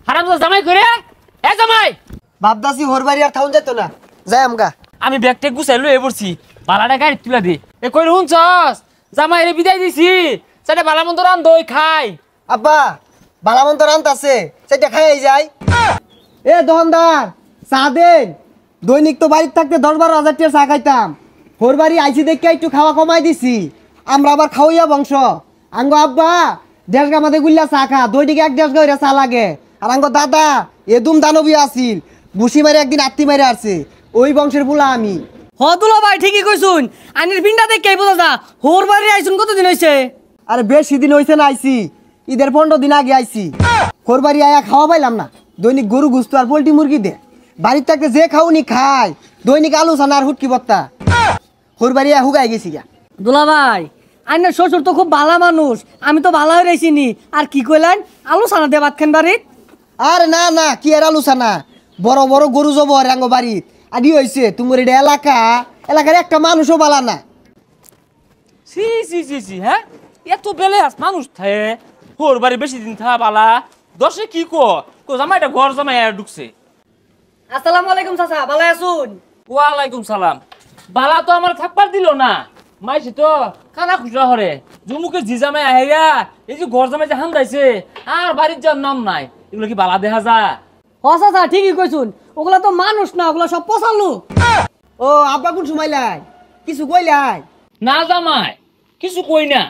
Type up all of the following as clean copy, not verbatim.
হারামজাদা জামাই করে এ জামাই বাপদাসি হোর বাড়ি আর থাউন যেত না যাই আমগা আমি ব্যাগটা গুছাই লয়ে পড়ছি বালাটা গাড়ি তুলা দে এ কই হুনছস জামাই রে বিদায় দিছি সেটা বালা মন্দ রান দই খাই আব্বা বালামন্ত রান্ত আছে সেটা খাই যাই এ দোকানদার চা দেন দৈনিক তো বাড়িতে থাকতে 10-12 হাজার টাকা চা খাইতাম হোর বাড়ি আইছি দেখে একটু খাওয়া কমাই দিছি আমরা আবার খাওয়াইয়া বংশ আঙ্গ আব্বা 1.5 গা মাঝে গুল্লা চা খা দৈনিক 1.5 গা চা লাগে আর আঙ্গ দাদা এদুম দানবী আছিল বুসি মারে একদিন আত্মি মারে আসছে ওই বংশের বুলা আমি হতুলো ভাই ঠিকই কইছুন আনির পিন্ডা দেখে বোঝা যা হোর বাড়ি আইছুন কতদিন হইছে আরে বেশি দিন হইছে না আইছি ঈদের 15 দিন আগে আইছি হোর বাড়ি আয়া খাওয়া পাইলাম না দৈনিক গরু গুস্ত আর পোল্ট্রি মুরগি দে বাড়িতে থাকতে যে খাওনি খায় দৈনিক আলু সানা আর হুটকি বত্তা হোর বাড়ি আয়া হুগাই গেছি গা দুলা ভাই আইনের শ্বশুর তো খুব ভালো মানুষ আমি তো ভালো হয়ে রইছিনি আর কি কইলেন আলু সানা দিয়ে ভাত খান বাড়িত আরে না না কি আর আলু সানা বড় বড় গরু জব রাঙ্গ বাড়িত আদি হইছে তোমার এটা এলাকার একটা মানুষও বালা না সি সি সি সি হ্যাঁ এত বেলে আস মানুষ থাকে হোর বাড়ি বেশি দিন থা বালা দশে কি কো জামাইটা ঘর জামাই আর ঢুকছে আসসালামু আলাইকুম চাচা ভালো আছুন ওয়ালাইকুম সালাম বালা তো আমার থাকবার দিল না মাইছে তো কানা খুচরা হরে জুমুকে জি জামাই আহেরা এই যে ঘর জামাই যে হামদাইছে আর বাড়ির যার নাম নাই এগুলো কি বালা দেখা যায় হ চাচা ঠিকই কইছুন ওগুলা তো মানুষ না ওগুলা সব পচালু ও আব্বা কোন সময় লাই কিছু কইলাই না জামাই কিছু কই না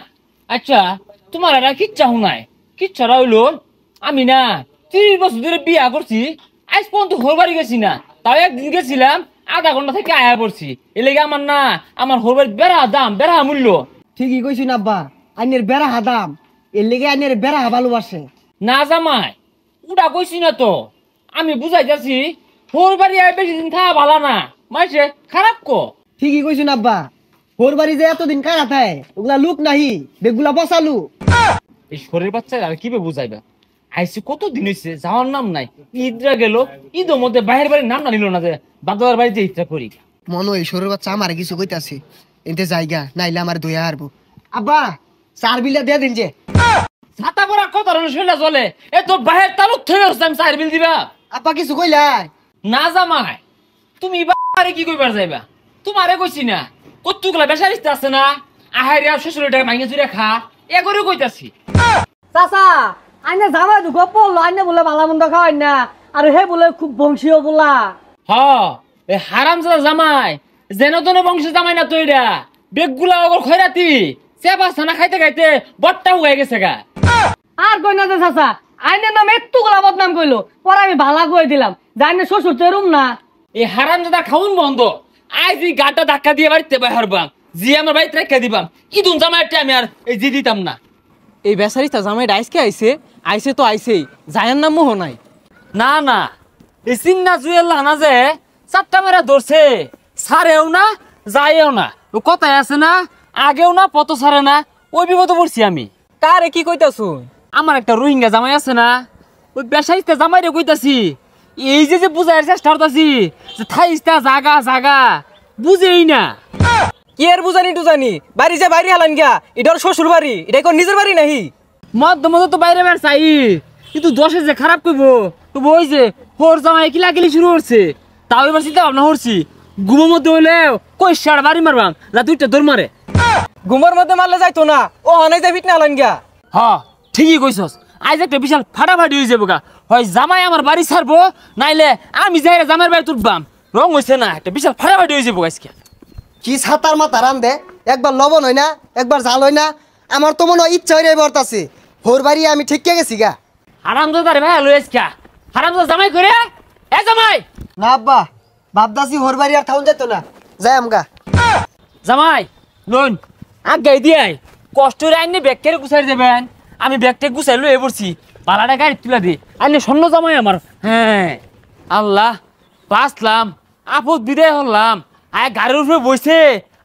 আচ্ছা তোমার এরা কিচ্ছা শুনাই কিচ্ছারা হইলো আমি না 30 বছর ধরে বিয়া করছি আজ পর্যন্ত হোর বাড়ি গেছি না তাও একদিন গেছিলাম আধা ঘন্টা থেকে আয়া পড়ছি এলেগে আমার না আমার হোর বাড়ি বেড়া মূল্য ঠিকই কইছুন আব্বা আইনের বেড়া হাদাম এর লেগে আইনের বেড়া ভালোবাসে না জামাই উড়া কইছি না তো আমি বুঝাই যাচ্ছি হোর বাড়ি আয় বেশি দিন থাকা ভালো না মাইছে খারাপ কো ঠিকই কইছুন আব্বা হোর বাড়ি যে এতদিন কারা থাকে ওগুলা লুক নাহি বেগুলা বসালু এই শরীর বাচ্চা আর কিভাবে বুঝাইবা আইসি কত দিন হয়েছে যাওয়ার নাম নাই ঈদরা গেল ঈদের মধ্যে বাইরের বাড়ির নাম না নিল না যে বাদার বাড়িতে ঈদটা করি মনে হয় শরীর বাচ্চা আমার কিছু কইতাছে এতে জায়গা নাইলে আমার দইয়া হারবো আব্বা 4 বিলটা দিয়ে দিন যে ছাতা পরা কত ধরনের শরীরটা চলে এ তো বাহির তালুক থেকে হচ্ছে আমি 4 বিল দিবা আব্বা কিছু কইলাই না জামাই তুমি বাড়ি কি কইবার যাইবা তোমারে কইছি না কতগুলা বেসারিস্তা আছে না আহারিয়া শ্বশুরের টাকা মাইনে চুরে খা এ করে কইতাছি চাচা আইনে জামাই তো গপ পড়লো আইনে বলে ভালো মন্দ খাওয়াই না আর হে বলে খুব বংশীয় বলা হ এই হারামজাদা জামাই যেন তেন বংশের জামাই না তো এটা বেগগুলা ওগর খয়রাতি চেপা ছানা খাইতে খাইতে বট্টা হয়ে গেছে গা আর কই না যে চাচা আইনের নাম একটু গোলা বদনাম কইলো পরে আমি ভালা কই দিলাম জানি শ্বশুর তো এরম না এই হারামজাদা খাউন বন্ধ আজ এই গাটা ধাক্কা দিয়ে বাড়িতে বাইর বাম জি আমার বাড়িতে রেখে দিবাম ইদুন জামাইটা আমি আর এই জি দিতাম না এই বেচারিটা জামাই আইসকে আইছে তো আইছেই জায়ার নাম মোহ নাই না না এই চিন্না জুয়েল না যে 4টা মেরা ধরছে সারেও না যায়ও না ও কথাই আছে না আগেও না পত সারে না ওই বিপদে পড়ছি আমি কারে কি কইতাছু আমার একটা রোহিঙ্গা জামাই আছে না ওই বেসাইতে জামাই রে কইতাছি এই যে বুঝাইর চেষ্টা করতাছি যে থাইস্তা জাগা বুঝেই না কি আর বুঝানি টুজানি বাড়ি যে বাড়ি হালান গিয়া এটার শ্বশুর বাড়ি এটা কোন নিজের বাড়ি নাহি মধ্যে তো বাইরে বের চাই কিন্তু দশে যে খারাপ করবো তো ওই যে হোর জামাই কিলাকিলি শুরু করছে তাও এবার চিন্তা ভাবনা করছি ঘুমের মধ্যে হইলেও কই সার বাড়ি মারবাম না 2টা দৌড় মারে ঘুমের মধ্যে মারলে যাইতো না ও হানাই যাই ফিটনা হালান গিয়া হ ঠিকই কইছস আজ একটা বিশাল ফাটাফাটি হয়ে যাবো গা হয় জামাই আমার বাড়ি ছাড়বো নাইলে আমি যাই জামাইয়ের বাড়ি তুলবাম রং হয়েছে না একটা বিশাল ফাটাফাটি হয়ে যাবো আজকে কি ছাতার মাথা রান দে একবার লবণ হয় না একবার জাল হয় না আমার তো মনে হয় ইচ্ছা হয়ে বর্তাছে হোর বাড়ি আমি ঠিক গেছি গা হারামজাদারে ভাই লই আজকে হারামজাদা জামাই করে এ জামাই না আব্বা বাপদাসি হোর বাড়ি আর থাউন যেত না যাই আমগা জামাই লোন আগে দিয়ে কষ্ট রে আইনে ব্যাগকে গুছাই দেবেন আমি ব্যাগটা গুছাই লয়ে পড়ছি পালাটা গাড়ি তুলে দি আইনে স্বর্ণ জামাই আমার হ্যাঁ আল্লাহ বাঁচলাম আপদ বিদায় হলাম আয় গাড়ির উপরে বসে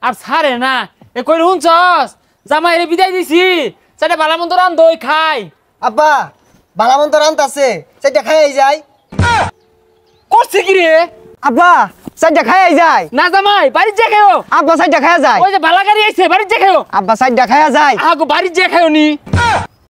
আর ছাড়ে না এ কই শুনছস জামাই রে বিদায় দিছি সেটা বালামন্ত রান দই খাই আব্বা বালামন্ত রান্ত আছে সেটা খাই যাই করছে কি রে আব্বা সাইডটা খাই যায় না জামাই বাড়ি যে খাও আব্বা সাইডটা খাই যায় ওই যে বালা গাড়ি আইছে বাড়ি যে খাও আব্বা সাইডটা খাই যায় আগো বাড়ি যে খাও নি